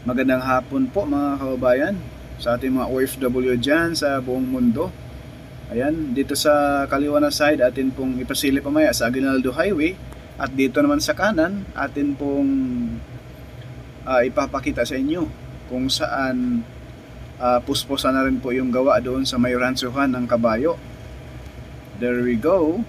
Magandang hapon po mga kababayan sa ating mga OFW dyan sa buong mundo. Ayan, dito sa kaliwa na side atin pong ipasilip mamaya sa Aguinaldo Highway, at dito naman sa kanan atin pong ipapakita sa inyo kung saan puspusan na rin po yung gawa doon sa may ransuhan ng kabayo. There we go.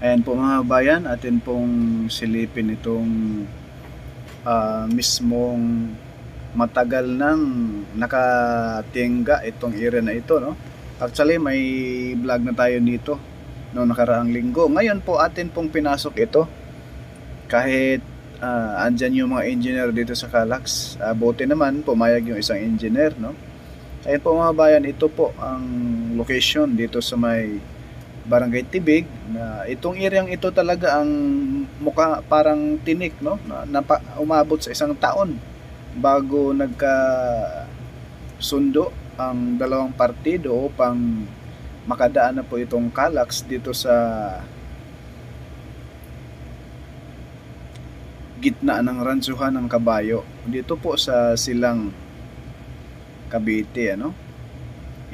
Ayan po mga kabayan, atin pong silipin itong mismong matagal nang nakatingga itong area na ito, no? Actually may vlog na tayo dito noong nakaraang linggo. Ngayon po atin pong pinasok ito kahit andyan yung mga engineer dito sa Calax. Buti naman pumayag yung isang engineer, no? Ayan po mga kabayan, ito po ang location dito sa may Barangay Tibig, na itong areang ito talaga ang mukha parang tinik, no? Umabot sa isang taon bago nagka-sundo ang dalawang partido upang makadaan na po itong Calax dito sa gitna ng ransuhan ng kabayo dito po sa Silang Cavite, ano?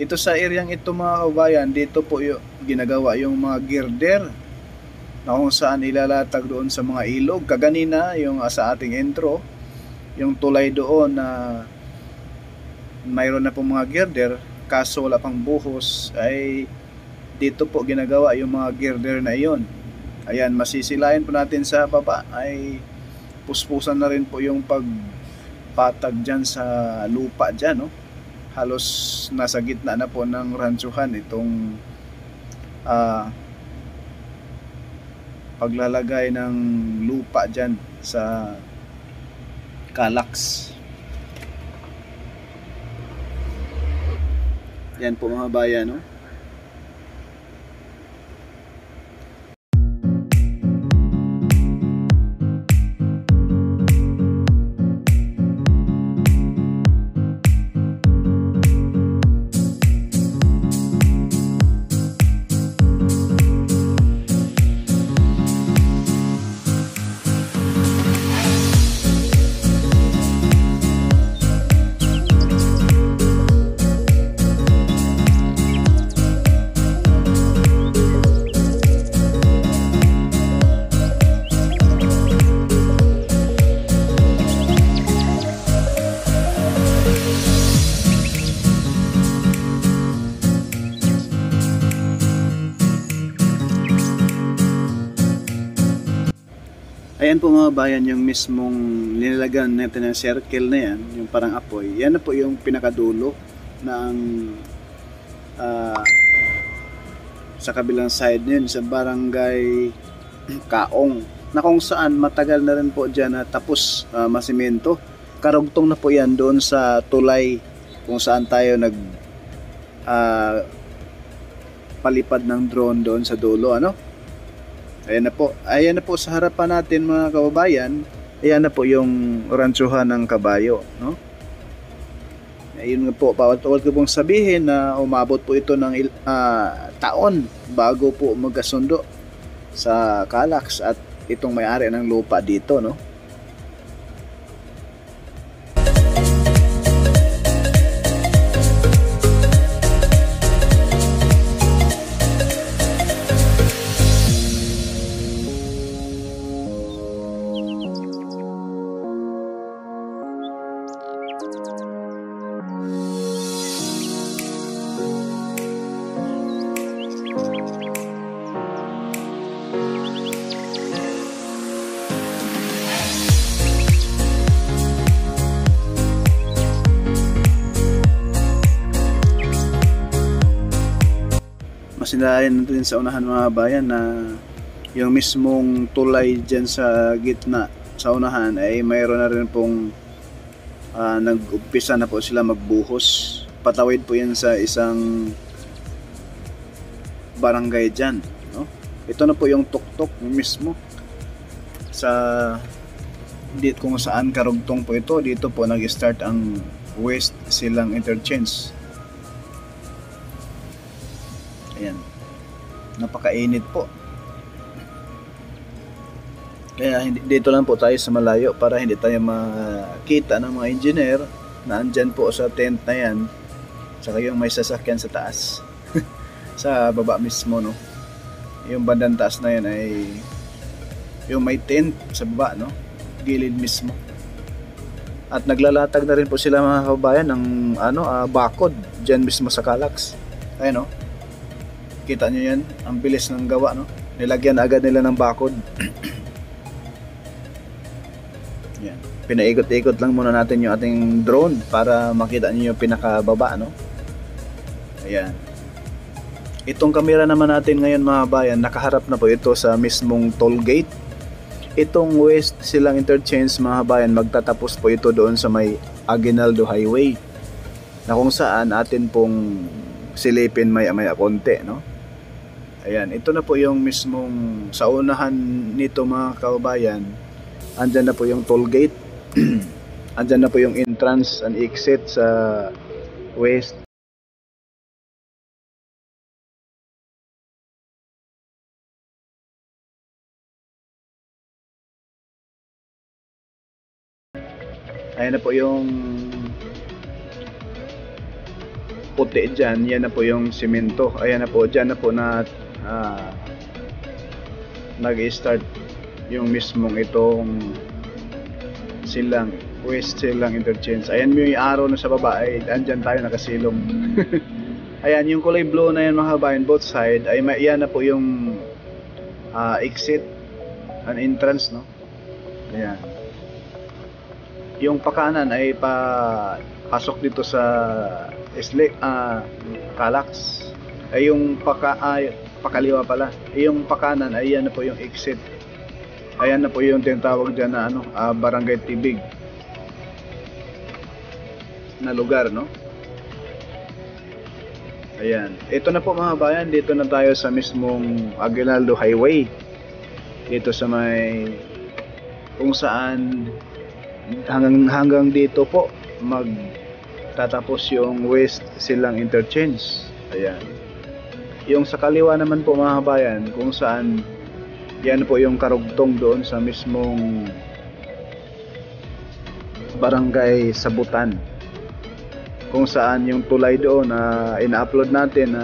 Ito sa areang ito mga kabayan, dito po yung ginagawa yung mga girder na kung saan ilalatag doon sa mga ilog. Kaganina yung sa ating intro, yung tulay doon na mayroon na pong mga girder kaso wala pang buhos, ay dito po ginagawa yung mga girder na iyon. Ayan, masisilayan po natin sa baba ay puspusan na rin po yung pagpatag dyan sa lupa dyan, no? Halos nasa gitna na po ng ransuhan itong paglalagay ng lupa dyan sa Calax. Yan po mga bayan, no? Ayan po mga bayan, yung mismong nilalagan natin ng circle na yan, yung parang apoy, yan na po yung pinakadulo ng sa kabilang side nun, sa Barangay Kaong, na kung saan matagal na rin po dyan na tapos masimento. Karugtong na po yan doon sa tulay kung saan tayo nag palipad ng drone doon sa dulo, ano? Ayan na po sa harapan natin mga kababayan. Ayan na po yung ransuhan ng kabayo, no? Ayun nga po, bawat ko pong sabihin na umabot po ito ng taon bago po magkasundo sa Calax at itong may-ari ng lupa dito, no? Masinayan natin sa unahan mga bayan na yung mismong tulay dyan sa gitna sa unahan ay mayroon na rin pong nag-umpisa na po sila magbuhos. Patawid po yan sa isang barangay dyan, no? Ito na po yung tuktok mismo sa dito kung saan karugtong po ito, dito po nag-start ang West Silang Interchange. Ayan, napakainit po. Kaya dito lang po tayo sa malayo para hindi tayo makita ng mga engineer na andyan po sa tent na yan, saka yung may sasakyan sa taas sa baba mismo, no. Yung bandang taas na yan ay yung may tent sa baba, no, gilid mismo. At naglalatag na rin po sila mga kababayan ng bakod dyan mismo sa Calax. Ayan, no, kita nyo yan, ang bilis ng gawa, no, nilagyan agad nila ng bakod. Yan. Pinaikot-ikot lang muna natin yung ating drone para makita niyo yung pinakababa, no. Ayan. Itong camera naman natin ngayon mga bayan, nakaharap na po ito sa mismong toll gate. Itong West Silang Interchange mga bayan, magtatapos po ito doon sa may Aguinaldo Highway, na kung saan atin pong silipin maya-maya konti, no. Ayan, ito na po yung mismong sa unahan nito mga kababayan. Andyan na po yung toll gate. Andyan na po yung entrance and exit sa West. Ayan na po yung puti dyan. Yan na po yung simento. Ayan na po, dyan na po na nag-start yung mismong itong West Silang Interchange. Ayan yung araw na sa baba ay andyan tayo nakasilong. Ayan yung kulay blue na yan mga kabayan, both side ay yan na po yung exit and entrance, no. Ayan. Yung pakanan ay pasok dito sa Calax. Ay yung pakaliwa pala. Yung pakanan ay yan na po yung exit. Ayan na po yung tinatawag dyan na Barangay Tibig na lugar, no. Ayan, ito na po mga bayan, dito na tayo sa mismong Aguinaldo Highway, dito sa may kung saan hanggang dito po magtatapos yung West Silang Interchange. Ayan, yung sa kaliwa naman po mga bayan, kung saan yan po yung karugtong doon sa mismong Barangay Sabutan, kung saan yung tulay doon na ina-upload natin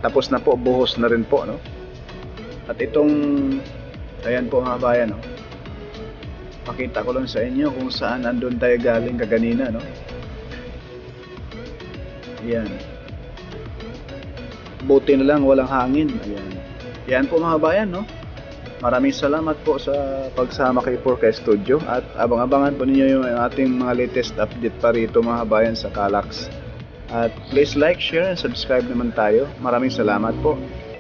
tapos na po, buhos na rin po, no. At itong ayan po mga bayan, no, pakita ko lang sa inyo kung saan andun tayo galing kaganina, no. Ayan, buti na lang walang hangin. Ayan, yan po mga bayan, no. Maraming salamat po sa pagsama kay Porca Studio at abang-abangan po ninyo yung ating mga latest update pa rito mga bayan sa Calax. At please like, share, and subscribe naman tayo. Maraming salamat po.